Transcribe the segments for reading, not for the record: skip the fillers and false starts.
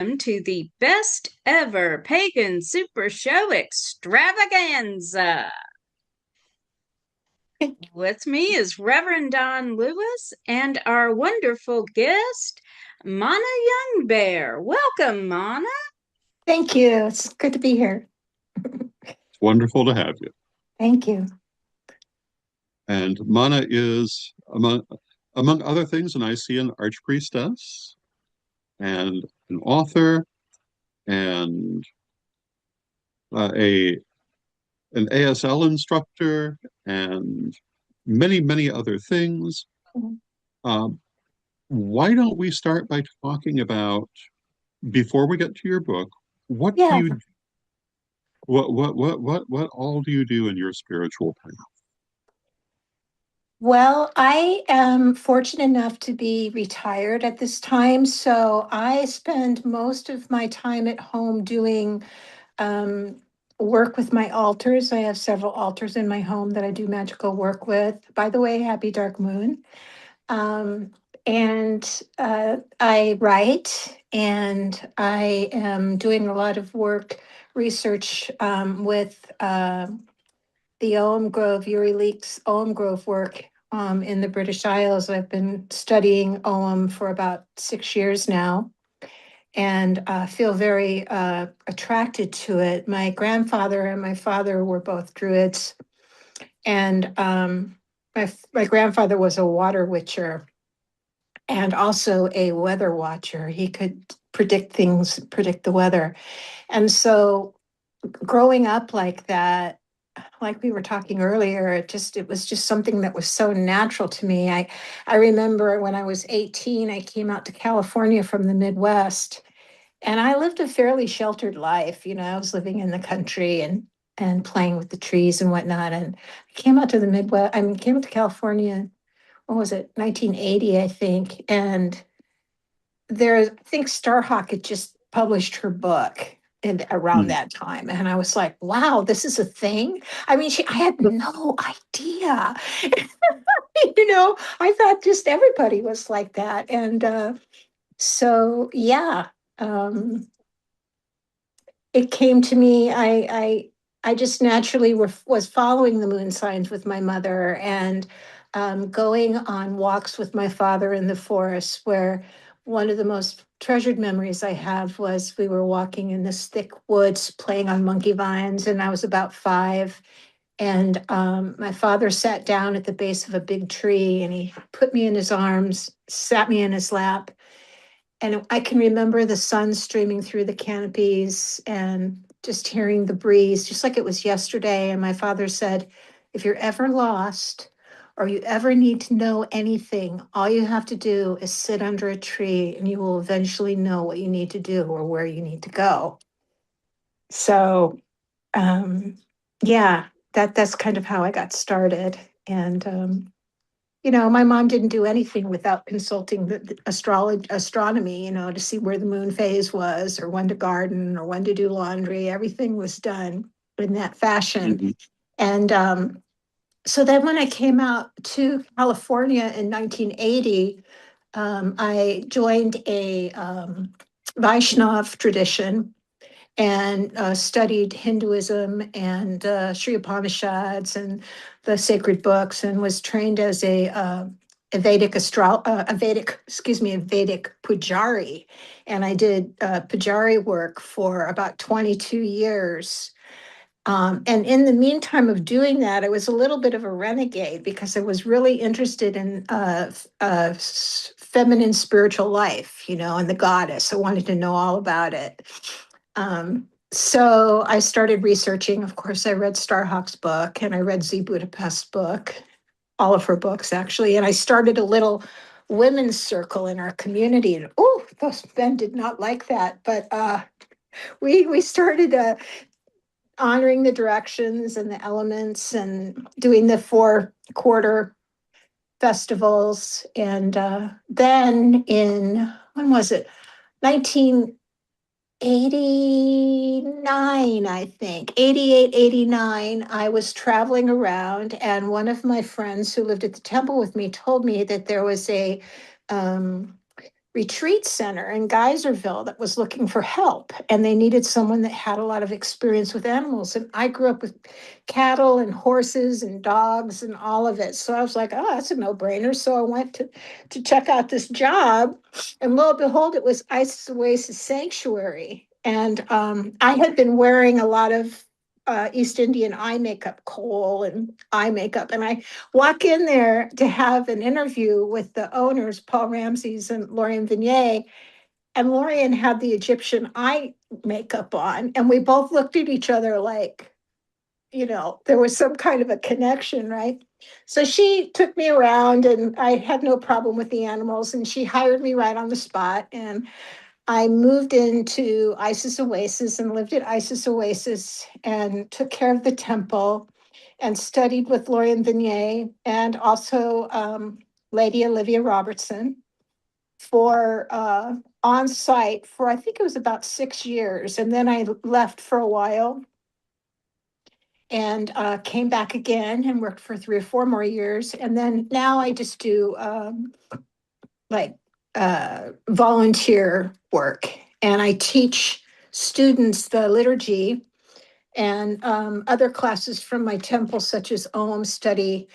To the best ever Pagan Super Show Extravaganza. With me is Reverend Don Lewis and our wonderful guest, Mana Youngbear. Welcome, Mana. Thank you. It's good to be here. It's wonderful to have you. Thank you. And Mana is, among other things, an ICN archpriestess and an author and a an ASL instructor and many, many other things. Um, why don't we start by talking about, before we get to your book, what do Yeah. you what all do you do in your spiritual path? Well, I am fortunate enough to be retired at this time. So I spend most of my time at home doing um, work with my altars. I have several altars in my home that I do magical work with. By the way, happy dark moon. Um, and I write, and I am doing a lot of work, research with the Ogham Grove, Uri Leak's Ogham Grove work in the British Isles. I've been studying Ogham for about 6 years now, and feel very attracted to it. My grandfather and my father were both Druids, and my grandfather was a water witcher and also a weather watcher. He could predict things, predict the weather. And so growing up like that, like we were talking earlier, it was just something that was so natural to me. I remember when I was 18, I came out to California from the Midwest, and I lived a fairly sheltered life. I was living in the country and playing with the trees and whatnot. And I came out to the Midwest, came out to California, what was it, 1980, I think. And I think Starhawk had just published her book around Mhm. that time. And I was like, wow, this is a thing. I had no idea. I thought just everybody was like that. And so, yeah, um, it came to me. I just naturally was following the moon signs with my mother, and going on walks with my father in the forest, where one of the most treasured memories I have was we were walking in this thick woods playing on monkey vines, and I was about 5. And my father sat down at the base of a big tree, and he put me in his arms, sat me in his lap, and I can remember the sun streaming through the canopies and just hearing the breeze, just like it was yesterday. And my father said, if you're ever lost or you ever need to know anything, all you have to do is sit under a tree and you will eventually know what you need to do or where you need to go. So, um, yeah, that's kind of how I got started. And my mom didn't do anything without consulting the astronomy, to see where the moon phase was, or when to garden, or when to do laundry. Everything was done in that fashion. Mhm. And so then when I came out to California in 1980, I joined a Vaishnav tradition and studied Hinduism and Sri Upanishads and the sacred books, and was trained as a Vedic pujari. And I did pujari work for about 22 years. And in the meantime of doing that, I was a little bit of a renegade because I was really interested in feminine spiritual life, and the goddess. I wanted to know all about it. So I started researching. Of course, I read Starhawk's book, and I read Z Budapest's book, all of her books actually. And I started a little women's circle in our community. And oh, those men did not like that. But we started honoring the directions and the elements and doing the 4-quarter festivals. And then when was it? 1989, I think, 88, 89, I was traveling around, and one of my friends who lived at the temple with me told me that there was a um, retreat center in Geyserville that was looking for help, and they needed someone that had a lot of experience with animals. And I grew up with cattle and horses and dogs and all of it. So I was like, oh, that's a no-brainer. So I went to check out this job, and lo and behold, it was Isis Oasis Sanctuary. And I had been wearing a lot of East Indian eye makeup, kohl and eye makeup. And I walk in there to have an interview with the owners, Paul Ramses and Lorian Vignier. And Lorian had the Egyptian eye makeup on. And we both looked at each other like, there was some kind of a connection, right? So she took me around, and I had no problem with the animals. And she hired me right on the spot. And I moved into Isis Oasis and lived at Isis Oasis and took care of the temple and studied with Lorian Vignier and also Lady Olivia Robertson for on site for, I think it was about 6 years. And then I left for a while and came back again and worked for 3 or 4 more years. And then now I just do like volunteer work, and I teach students the liturgy and other classes from my temple, such as Om study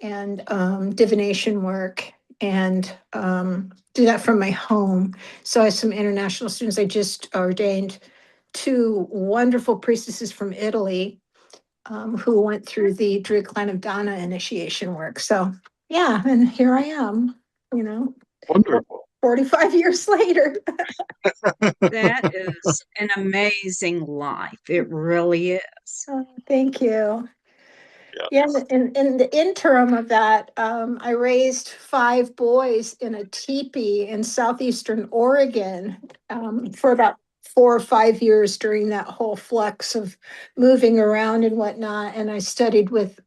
and divination work, and do that from my home. So I have some international students. I just ordained 2 wonderful priestesses from Italy who went through the Druid Clan of Dana initiation work. So yeah, and here I am, you know, Wonderful. 45 years later. That is an amazing life. It really is. Oh, thank you. Yeah, Yes. in the interim of that, I raised 5 boys in a teepee in southeastern Oregon for about 4 or 5 years during that whole flux of moving around and whatnot. And I studied with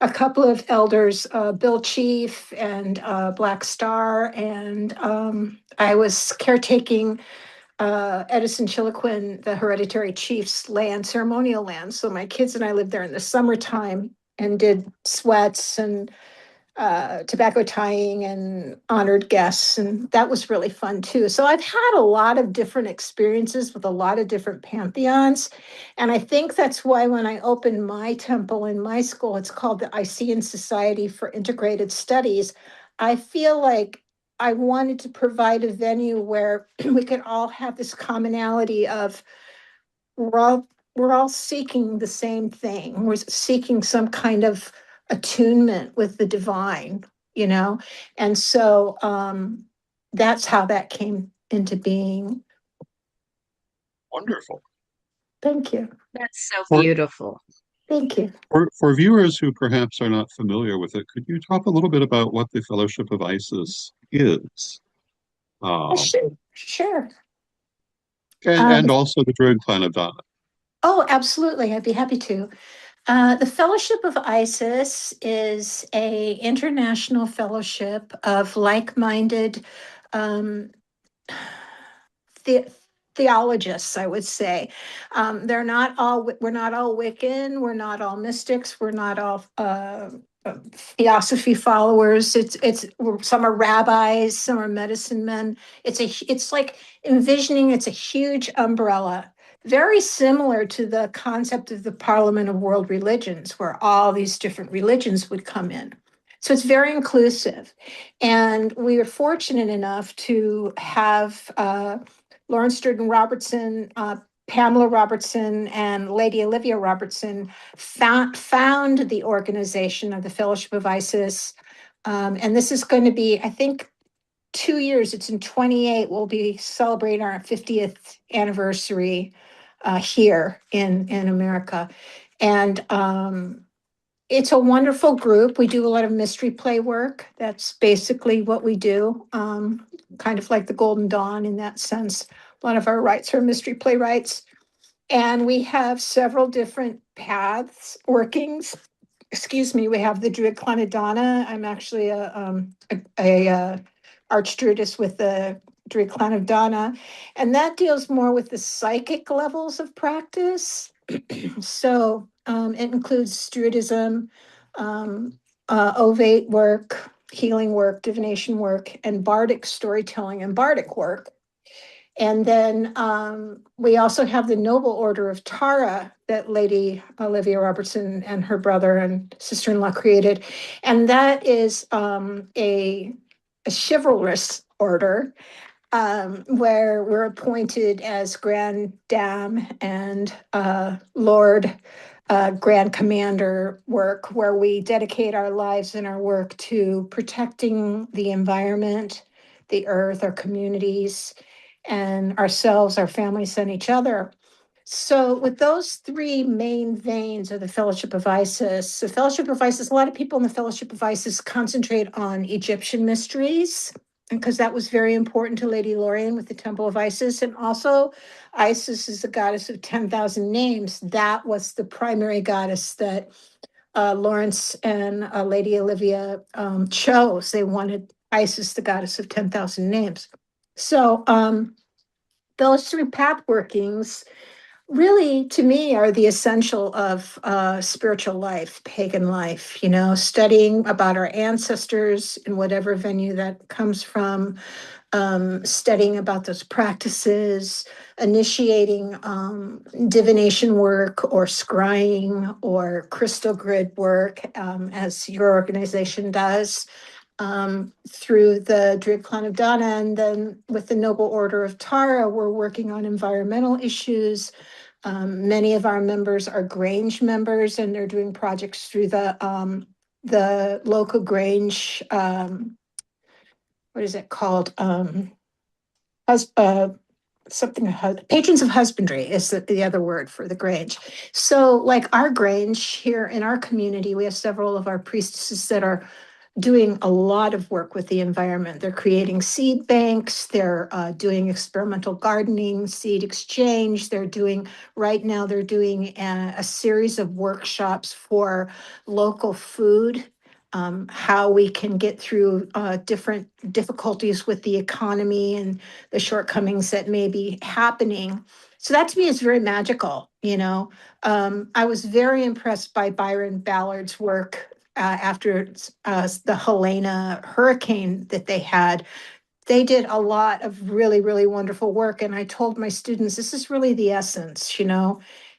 a couple of elders, Bill Chief and Black Star, and I was caretaking Edison Chiloquin, the hereditary chief's land, ceremonial land. So my kids and I lived there in the summertime and did sweats and tobacco tying and honored guests. And that was really fun too. So I've had a lot of different experiences with a lot of different pantheons. And I think that's why when I opened my temple in my school, it's called the Icean Society for Integrated Studies. I feel like I wanted to provide a venue where we could all have this commonality of we're all we're all seeking the same thing. We're seeking some kind of attunement with the divine, you know? And so that's how that came into being. Wonderful. Thank you. That's so For, beautiful. Thank you. for viewers who perhaps are not familiar with it, could you talk a little bit about what the Fellowship of Isis is? Um, Sure. and also the Druid Clan of Dana. Oh, absolutely. I'd be happy to. The Fellowship of Isis is a international fellowship of like-minded um, the, theologists, I would say. They're not all, we're not all Wiccan, we're not all mystics, we're not all theosophy followers. Some are rabbis, some are medicine men. It's like envisioning it's a huge umbrella, very similar to the concept of the Parliament of World Religions, where all these different religions would come in. So it's very inclusive. And we are fortunate enough to have Lawrence Sturgeon Robertson, Pamela Robertson, and Lady Olivia Robertson found the organization of the Fellowship of Isis. And this is going to be, I think, 2 years. It's in 28. We'll be celebrating our 50th anniversary here in America. And it's a wonderful group. We do a lot of mystery play work. That's basically what we do, kind of like the Golden Dawn in that sense. A lot of our rites are mystery play rites. And we have several different paths, workings. Excuse me, we have the Druid Clan of Dana. I'm actually a archdruidess with the Druid Clan of Dana. And that deals more with the psychic levels of practice. So it includes Druidism, ovate work, healing work, divination work, and bardic storytelling and bardic work. And then we also have the Noble Order of Tara that Lady Olivia Robertson and her brother and sister-in-law created. And that is a chivalrous order where we're appointed as Grand Dame and Lord Grand Commander work, where we dedicate our lives and our work to protecting the environment, the earth, our communities, and ourselves, our families, and each other. So, with those three main veins of the Fellowship of Isis, the Fellowship of Isis, a lot of people in the Fellowship of Isis concentrate on Egyptian mysteries, because that was very important to Lady Lorien with the Temple of Isis. And also, Isis is the goddess of 10,000 names. That was the primary goddess that Lawrence and Lady Olivia chose. They wanted Isis, the goddess of 10,000 names. So, those three path workings really, to me, are the essential of spiritual life, pagan life, studying about our ancestors in whatever venue that comes from, studying about those practices, initiating divination work or scrying or crystal grid work, as your organization does. Through the Druid Clan of Dana, and then with the Noble Order of Tara, we're working on environmental issues. Many of our members are Grange members, and they're doing projects through the local Grange. What is it called? Something patrons of husbandry is the other word for the Grange. So, like our Grange here in our community, we have several of our priestesses that are doing a lot of work with the environment. They're creating seed banks, they're doing experimental gardening, seed exchange. Right now, they're doing a series of workshops for local food, how we can get through different difficulties with the economy and the shortcomings that may be happening. So that to me is very magical. I was very impressed by Byron Ballard's work after the Helena hurricane that they had. They did a lot of really, really wonderful work. And I told my students, this is really the essence,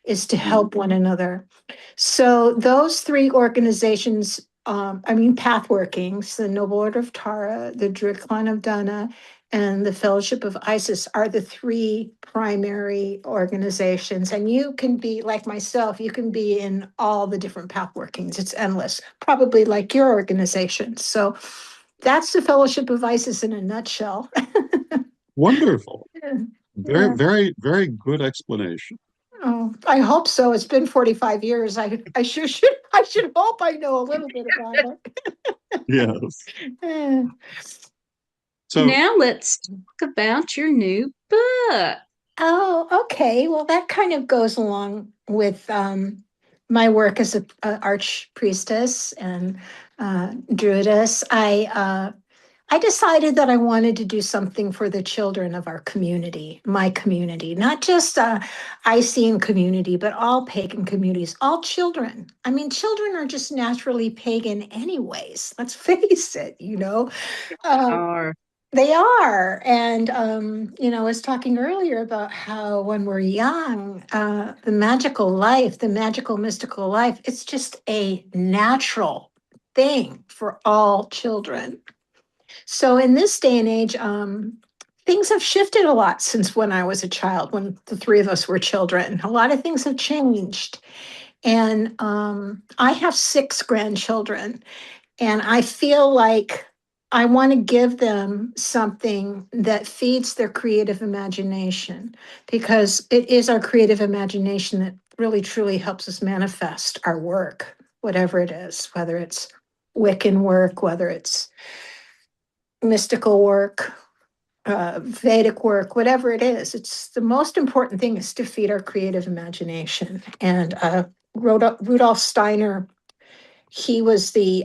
is to help one another. So those three organizations, path workings, the Noble Order of Tara, the Druid Clan of Dana, and the Fellowship of Isis are the three primary organizations. And you can be like myself, you can be in all the different path workings. It's endless, probably like your organization. So that's the Fellowship of Isis in a nutshell. Wonderful. Very, Yeah. very, very good explanation. Oh, I hope so. It's been 45 years. I should hope I know a little bit about it. Yes. Eh. So, Now let's talk about your new book. Oh, okay. Well, that kind of goes along with my work as a arch priestess and druidess. I decided that I wanted to do something for the children of our community, my community, not just Icene community, but all pagan communities, all children. I mean, children are just naturally pagan anyways. Let's face it. Uh, Or they are. And, I was talking earlier about how when we're young, the magical life, the magical, mystical life, it's just a natural thing for all children. So in this day and age, things have shifted a lot since when I was a child, when the three of us were children. A lot of things have changed. And I have 6 grandchildren, and I feel like I want to give them something that feeds their creative imagination, because it is our creative imagination that really truly helps us manifest our work, whatever it is, whether it's Wiccan work, whether it's mystical work, Vedic work, whatever it is. It's the most important thing is to feed our creative imagination. And Rudolf Steiner, he was the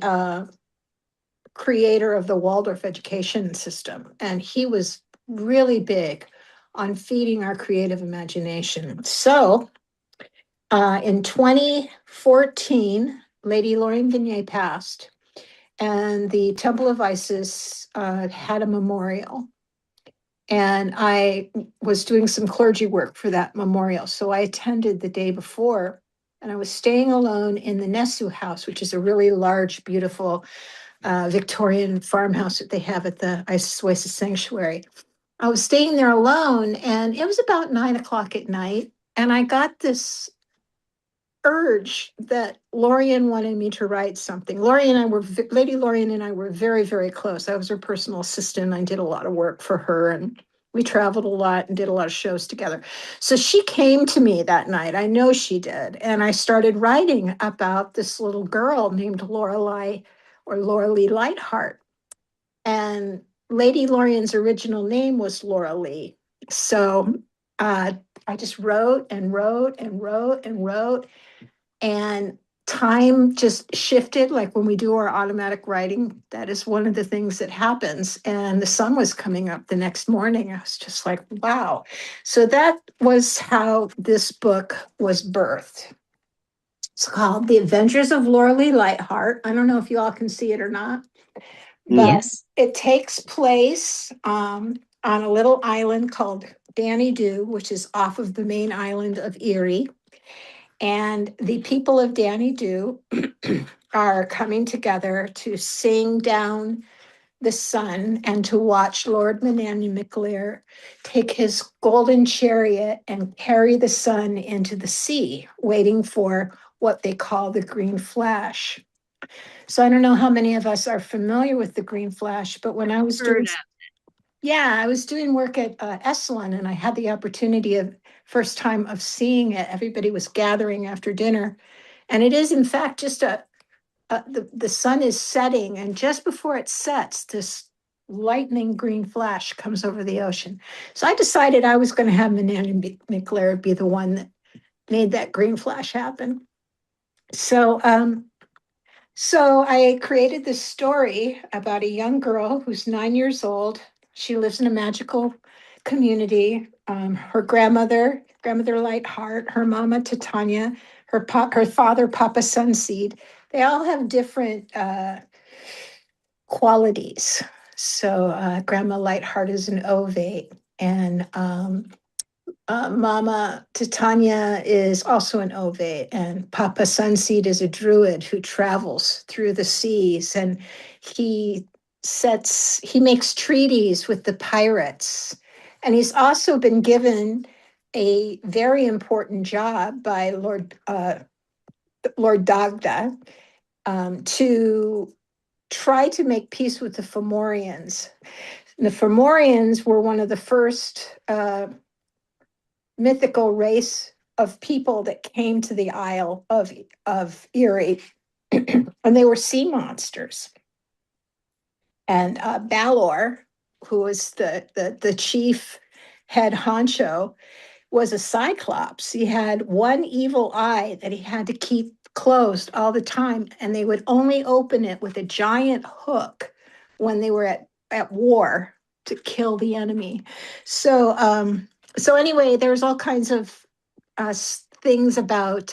creator of the Waldorf education system, and he was really big on feeding our creative imagination. So in 2014, Lady Lorraine Vignier passed. and the Temple of Isis had a memorial. And I was doing some clergy work for that memorial. So I attended the day before, and I was staying alone in the Nesu house, which is a really large, beautiful Victorian farmhouse that they have at the Isis Oasis Sanctuary. I was staying there alone, and it was about 9 o'clock at night. And I got this urge that Lorian wanted me to write something. Lady Lorian and I were very, very close. I was her personal assistant. I did a lot of work for her, and we traveled a lot and did a lot of shows together. So she came to me that night. I know she did. And I started writing about this little girl named LoraLee Lightheart. And Lady Lorian's original name was LoraLee. So I just wrote and wrote and wrote and wrote. And time just shifted, like when we do our automatic writing, that is one of the things that happens. And the sun was coming up the next morning. I was just like, wow. So that was how this book was birthed. It's called The Adventures of LoraLee Lightheart. I don't know if you all can see it or not, but Yes. it takes place on a little island called Danny Dew, which is off of the main island of Erie. And the people of Danny Dew are coming together to sing down the sun and to watch Lord Mana Youngbear take his golden chariot and carry the sun into the sea, waiting for what they call the green flash. So I don't know how many of us are familiar with the green flash, but when I was doing I was doing work at Esalen, and I had the opportunity of first time of seeing it. Everybody was gathering after dinner, and it is in fact just the sun is setting, and just before it sets, this lightning green flash comes over the ocean. So I decided I was going to have Mana Youngbear be the one that made that green flash happen. So so I created this story about a young girl who's 9 years old. She lives in a magical community. Her grandmother Lightheart, her mama Titania, her father Papa Sunseed. They all have different qualities. So Grandma Lightheart is an ovate, and Mama Titania is also an ovate, and Papa Sunseed is a druid who travels through the seas, and he he makes treaties with the pirates. And he's also been given a very important job by Lord Dagda to try to make peace with the Fomorians. And the Fomorians were one of the first mythical race of people that came to the Isle of Erie, and they were sea monsters. And Balor, who was the chief head honcho, was a cyclops. He had one evil eye that he had to keep closed all the time, and they would only open it with a giant hook when they were at war to kill the enemy. So so anyway, there's all kinds of things about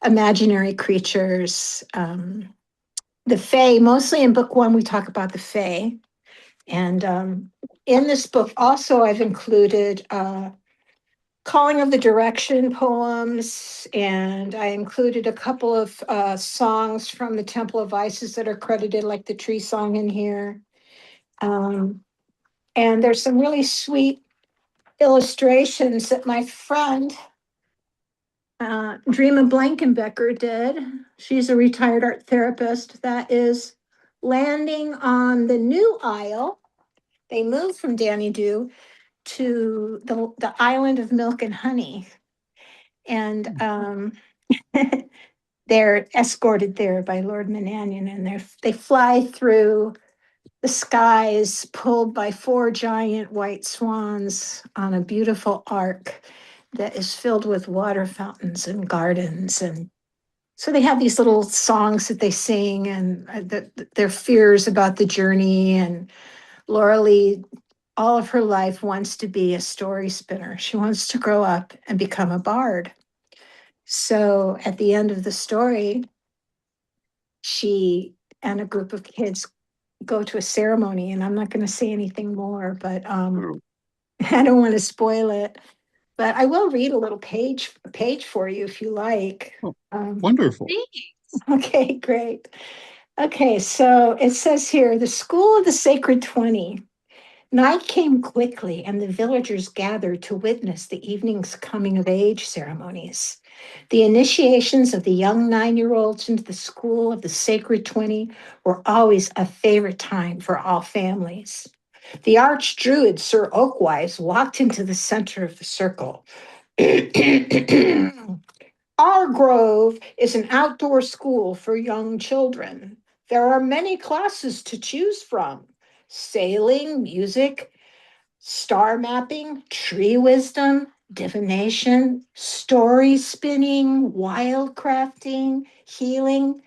imaginary creatures. The Fae, mostly in book one, we talk about the Fae. And in this book, also, I've included Calling of the Direction poems, and I included a couple of songs from the Temple of Isis that are credited, like the tree song in here. And there's some really sweet illustrations that my friend Dreama Blankenbecker did. She's a retired art therapist that is landing on the new isle. They moved from Danny Dew to the island of Milk and Honey. And they're escorted there by Lord Mananion, and they fly through the skies, pulled by four giant white swans on a beautiful ark that is filled with water fountains and gardens. And so they have these little songs that they sing, and their fears about the journey. And LoraLee, all of her life, wants to be a story spinner. She wants to grow up and become a bard. So at the end of the story, she and a group of kids go to a ceremony, and I'm not going to say anything more, but Oh, I don't want to spoil it. But I will read a little page for you if you like. oh, Um, wonderful. okay, great. Okay, so it says here, the School of the Sacred 20. Night came quickly, and the villagers gathered to witness the evening's coming of age ceremonies. The initiations of the young 9-year-olds into the School of the Sacred 20 were always a favorite time for all families. The archdruid, Sir Oakwise, walked into the center of the circle. Our grove is an outdoor school for young children. There are many classes to choose from: sailing, music, star mapping, tree wisdom, divination, story spinning, wildcrafting, healing.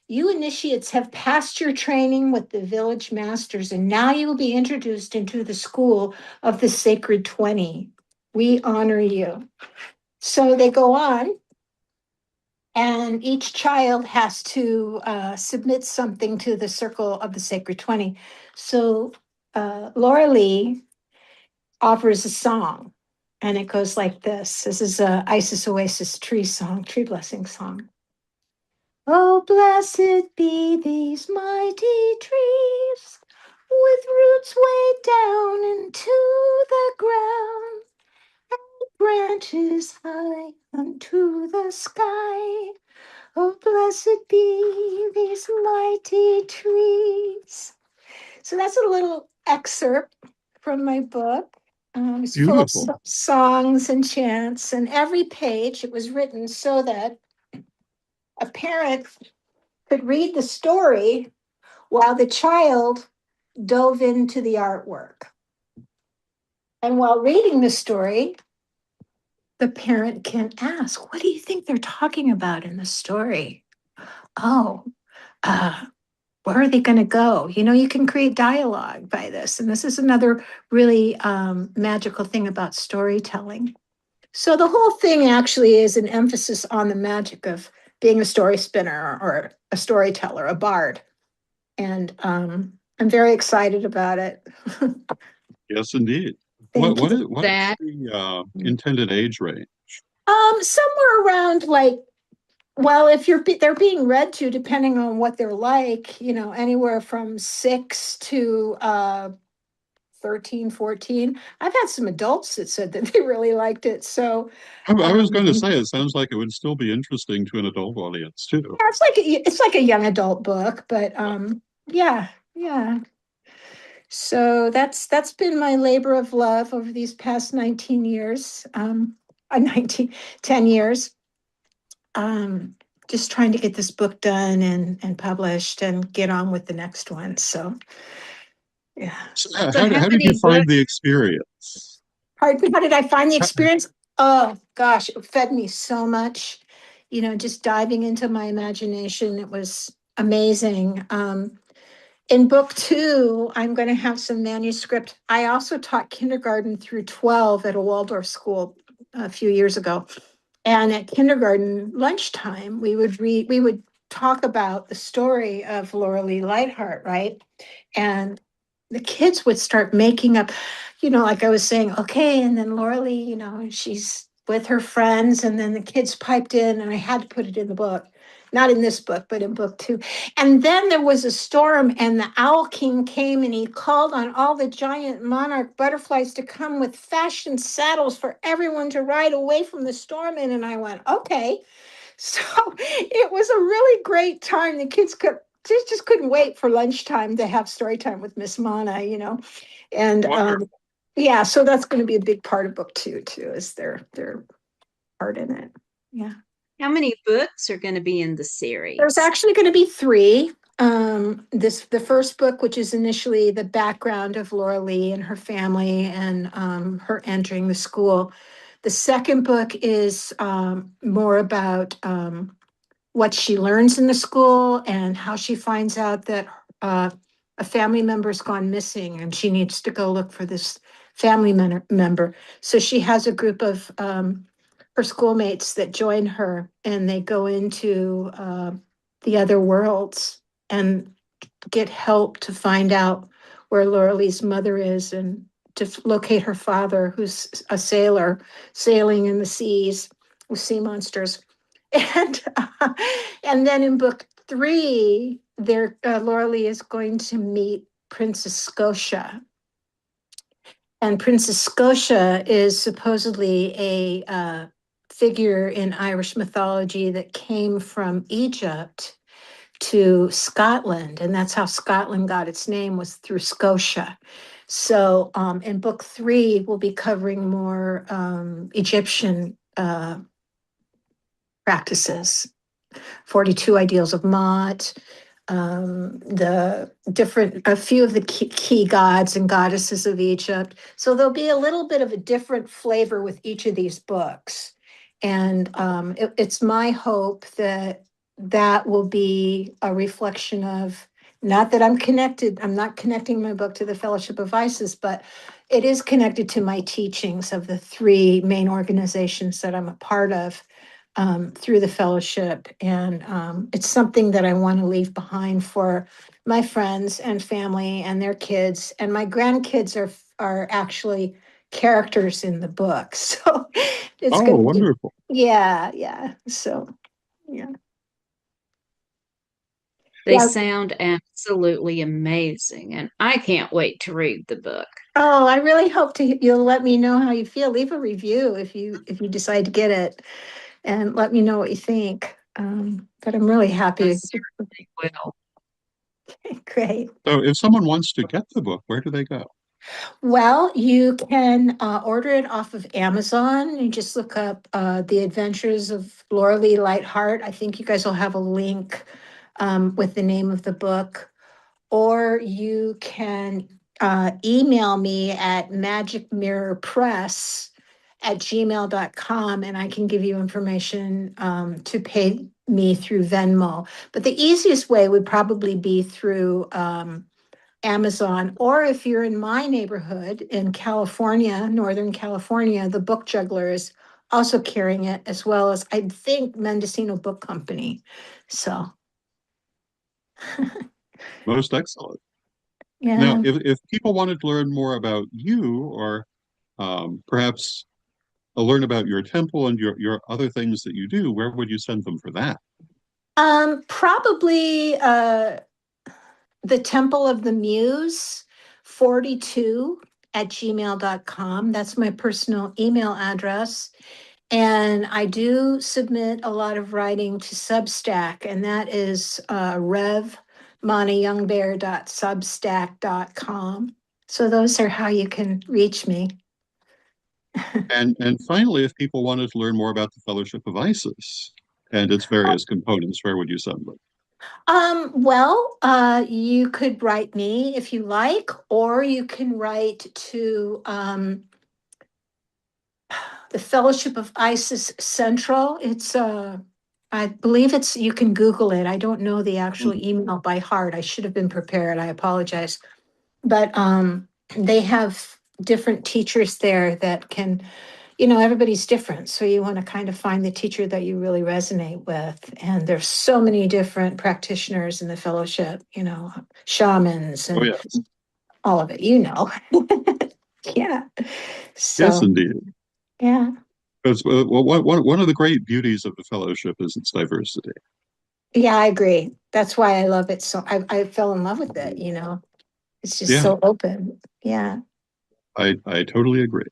You initiates have passed your training with the village masters, and now you will be introduced into the school of the Sacred 20. We honor you. So they go on, and each child has to submit something to the Circle of the Sacred 20. So LoraLee offers a song, and it goes like this. This is a Isis Oasis tree song, tree blessing song. Oh, blessed be these mighty trees, with roots way down into the ground, and branches high unto the sky. Oh, blessed be these mighty trees. So that's a little excerpt from my book. It's full of Beautiful. songs and chants, and every page it was written so that a parent could read the story while the child dove into the artwork. And while reading the story, the parent can ask, what do you think they're talking about in the story? Oh, uh, where are they going to go? You know, you can create dialogue by this. And this is another really magical thing about storytelling. So the whole thing actually is an emphasis on the magic of being a story spinner or a storyteller, a bard. And I'm very excited about it. Yes, indeed. Thank you. What is That the intended age range? Somewhere around like, well, if they're being read to, depending on what they're like, you know, anywhere from 6 to 13, 14. I've had some adults that said that they really liked it. So I was going to um, say it sounds like it would still be interesting to an adult audience too. yeah, it's like a young adult book, but yeah, yeah. So that's been my labor of love over these past 19 years, 19, 10 years. Um, just trying to get this book done and published and get on with the next one. So yeah. So so how how did you many find the books? experience? How did I find the How- experience? Oh gosh, it fed me so much. You know, just diving into my imagination, it was amazing. In book 2, I'm going to have some manuscript. I also taught kindergarten through 12 at a Waldorf school a few years ago. And at kindergarten lunchtime, we would talk about the story of LoraLee Lightheart, right? And the kids would start making up, you know, like I was saying, okay, and then LoraLee, you know, she's with her friends, and then the kids piped in, and I had to put it in the book. Not in this book, but in book 2. And then there was a storm, and the Owl King came and he called on all the giant monarch butterflies to come with fashioned saddles for everyone to ride away from the storm in. And I went, okay. So it was a really great time. The kids just couldn't wait for lunchtime to have story time with Miss Mana, you know. And Wonderful. yeah, so that's going to be a big part of book 2 too, is their part in it. Yeah. How many books are going to be in the There's series? actually going to be 3. The first book, which is initially the background of LoraLee and her family and her entering the school. The second book is more about what she learns in the school and how she finds out that a family member's gone missing and she needs to go look for this family member. So she has a group of her schoolmates that join her, and they go into the other worlds, and get help to find out where LoraLee's mother is and to locate her father, who's a sailor sailing in the seas with sea monsters. And and then in book 3, there LoraLee is going to meet Princess Scotia. And Princess Scotia is supposedly a figure in Irish mythology that came from Egypt to Scotland, and that's how Scotland got its name, was through Scotia. So in book 3, we'll be covering more Egyptian practices, 42 ideals of Mot, a few of the key gods and goddesses of Egypt. So there'll be a little bit of a different flavor with each of these books. And it's my hope that that will be a reflection of, not that I'm not connecting my book to the Fellowship of Isis, but it is connected to my teachings of the 3 main organizations that I'm a part of through the fellowship. And it's something that I want to leave behind for my friends and family and their kids. And my grandkids are actually characters in the book. So it's Oh, going to be, wonderful. yeah. So, yeah. They Yeah. sound absolutely amazing, and I can't wait to read the book. Oh, I really hope you'll let me know how you feel. Leave a review if you decide to get it, and let me know what you think. But I'm really I happy. certainly will. Great. So if someone wants to get the book, where do they go? Well, you can order it off of Amazon. You just look up The Adventures of LoraLee Lightheart. I think you guys will have a link with the name of the book. Or you can email me at magicmirrorpress@gmail.com, and I can give you information to pay me through Venmo. But the easiest way would probably be through Amazon, or if you're in my neighborhood in California, Northern California, the Book Juggler is also carrying it, as well as I think Mendocino Book Company. So, Most excellent. Now, yeah. if people wanted to learn more about you, or perhaps learn about your temple and your other things that you do, where would you send them for that? Probably the Temple of the Muse 42@gmail.com. That's my personal email address. And I do submit a lot of writing to Substack, and that is Manayoungbear.substack.com. So those are how you can reach me. And finally, if people wanted to learn more about the Fellowship of Isis and its various components, where would you send them? Well, you could write me if you like, or you can write to the Fellowship of Isis Central. It's I believe you can Google it. I don't know the actual Mhm. email by heart. I should have been prepared. I apologize. But they have different teachers there that can, everybody's different. So you want to kind of find the teacher that you really resonate with. And there's so many different practitioners in the fellowship, shamans Oh, and yes. all of it, Yeah. Yes, So, indeed. yeah. Because one of the great beauties of the fellowship is its diversity. Yeah, I agree. That's why I love it. So I fell in love with it. It's just Yeah, so open. Yeah. I totally agree.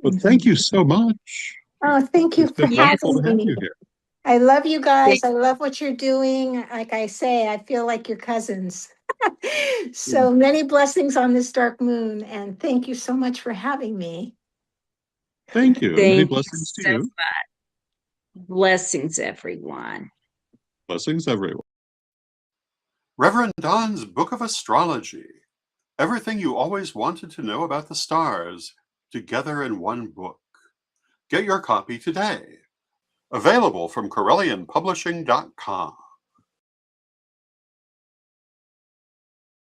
But thank Mhm. you so much. Oh, thank you It's for been wonderful to Yes. having have me. you here. I love you Thank guys. I love what you're doing. Like I say, I feel like you're cousins. So many blessings on this dark moon. And thank you so much for having me. Thank you, and many thank you blessings to so you. much. Blessings, everyone. Blessings, everyone. Reverend Don's Book of Astrology. Everything you always wanted to know about the stars, together in one book. Get your copy today. Available from CorellianPublishing.com.